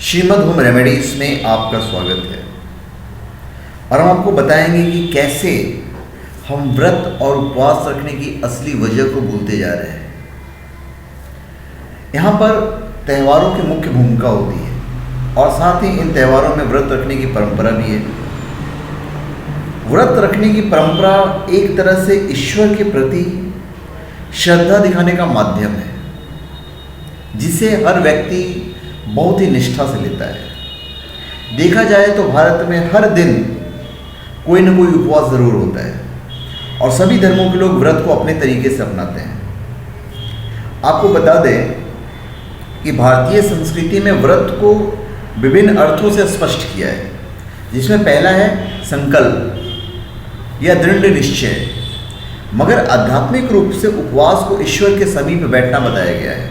Shrimad home remedies में आपका स्वागत है और हम आपको बताएंगे कि कैसे हम व्रत और उपवास रखने की असली वजह को भूलते जा रहे हैं। यहाँ पर त्योहारों की मुख्य भूमिका होती है और साथ ही इन त्योहारों में व्रत रखने की परंपरा भी है। व्रत रखने की परंपरा एक तरह से ईश्वर के प्रति श्रद्धा दिखाने का माध्यम है, जिसे हर व्यक्ति बहुत ही निष्ठा से लेता है। देखा जाए तो भारत में हर दिन कोई न कोई उपवास ज़रूर होता है और सभी धर्मों के लोग व्रत को अपने तरीके से अपनाते हैं। आपको बता दें कि भारतीय संस्कृति में व्रत को विभिन्न अर्थों से स्पष्ट किया है, जिसमें पहला है संकल्प या दृढ़ निश्चय, मगर आध्यात्मिक रूप से उपवास को ईश्वर के समीप बैठना बताया गया है।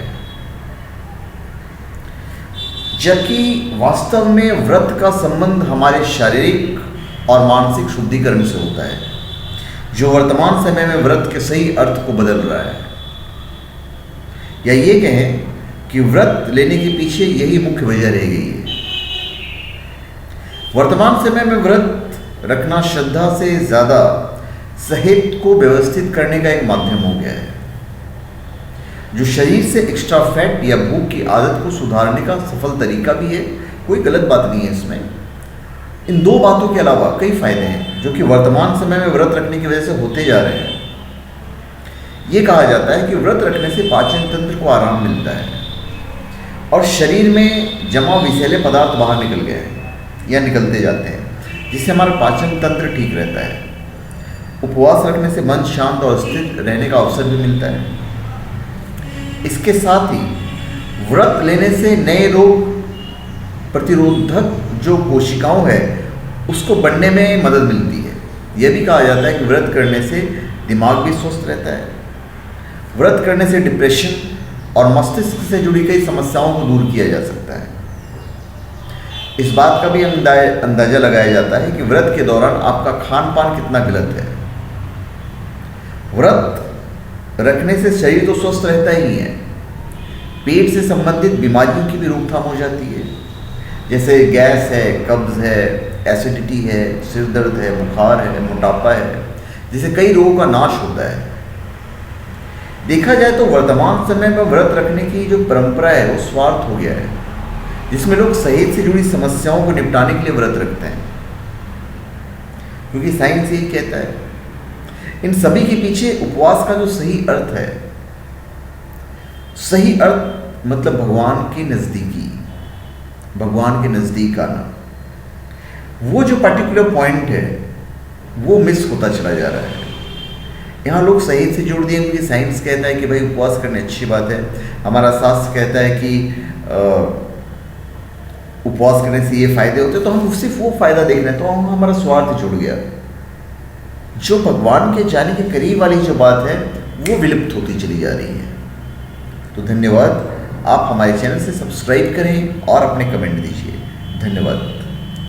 जबकि वास्तव में व्रत का संबंध हमारे शारीरिक और मानसिक शुद्धिकरण से होता है, जो वर्तमान समय में व्रत के सही अर्थ को बदल रहा है। या ये कहें कि व्रत लेने के पीछे यही मुख्य वजह रह गई है। वर्तमान समय में व्रत रखना श्रद्धा से ज़्यादा सेहत को व्यवस्थित करने का एक माध्यम हो गया है, जो शरीर से एक्स्ट्रा फैट या भूख की आदत को सुधारने का सफल तरीका भी है। कोई गलत बात नहीं है इसमें। इन दो बातों के अलावा कई फायदे हैं जो कि वर्तमान समय में व्रत रखने की वजह से होते जा रहे हैं। ये कहा जाता है कि व्रत रखने से पाचन तंत्र को आराम मिलता है और शरीर में जमा विषैले पदार्थ बाहर निकल गए हैं या निकलते जाते हैं, जिससे हमारा पाचन तंत्र ठीक रहता है। उपवास रखने से मन शांत और स्थिर रहने का अवसर भी मिलता है। इसके साथ ही व्रत लेने से नए रोग प्रतिरोधक जो कोशिकाओं है उसको बढ़ने में मदद मिलती है। यह भी कहा जाता है कि व्रत करने से दिमाग भी स्वस्थ रहता है। व्रत करने से डिप्रेशन और मस्तिष्क से जुड़ी कई समस्याओं को दूर किया जा सकता है। इस बात का भी अंदाजा लगाया जाता है कि व्रत के दौरान आपका खान पान कितना गलत है। व्रत रखने से शरीर तो स्वस्थ रहता ही है, पेट से संबंधित बीमारियों की भी रोकथाम हो जाती है, जैसे गैस है, कब्ज है, एसिडिटी है, सिर दर्द है, बुखार है, मोटापा है, जिससे कई रोगों का नाश होता है। देखा जाए तो वर्तमान समय में व्रत रखने की जो परंपरा है वो स्वार्थ हो गया है, जिसमें लोग सेहत से जुड़ी समस्याओं को निपटाने के लिए व्रत रखते हैं, क्योंकि साइंस यही कहता है। इन सभी के पीछे उपवास का जो सही अर्थ है, सही अर्थ मतलब भगवान के नज़दीक आना, वो जो पर्टिकुलर पॉइंट है वो मिस होता चला जा रहा है। यहाँ लोग सही से जोड़ दिए, क्योंकि साइंस कहता है कि भाई उपवास करने अच्छी बात है, हमारा शास्त्र कहता है कि उपवास करने से ये फायदे होते हैं, तो हम सिर्फ वो फायदा देख रहे हैं, तो हमारा स्वार्थ जुड़ गया। जो भगवान के जाने के करीब वाली जो बात है वो विलुप्त होती चली जा रही है। तो धन्यवाद। आप हमारे चैनल से सब्सक्राइब करें और अपने कमेंट दीजिए। धन्यवाद।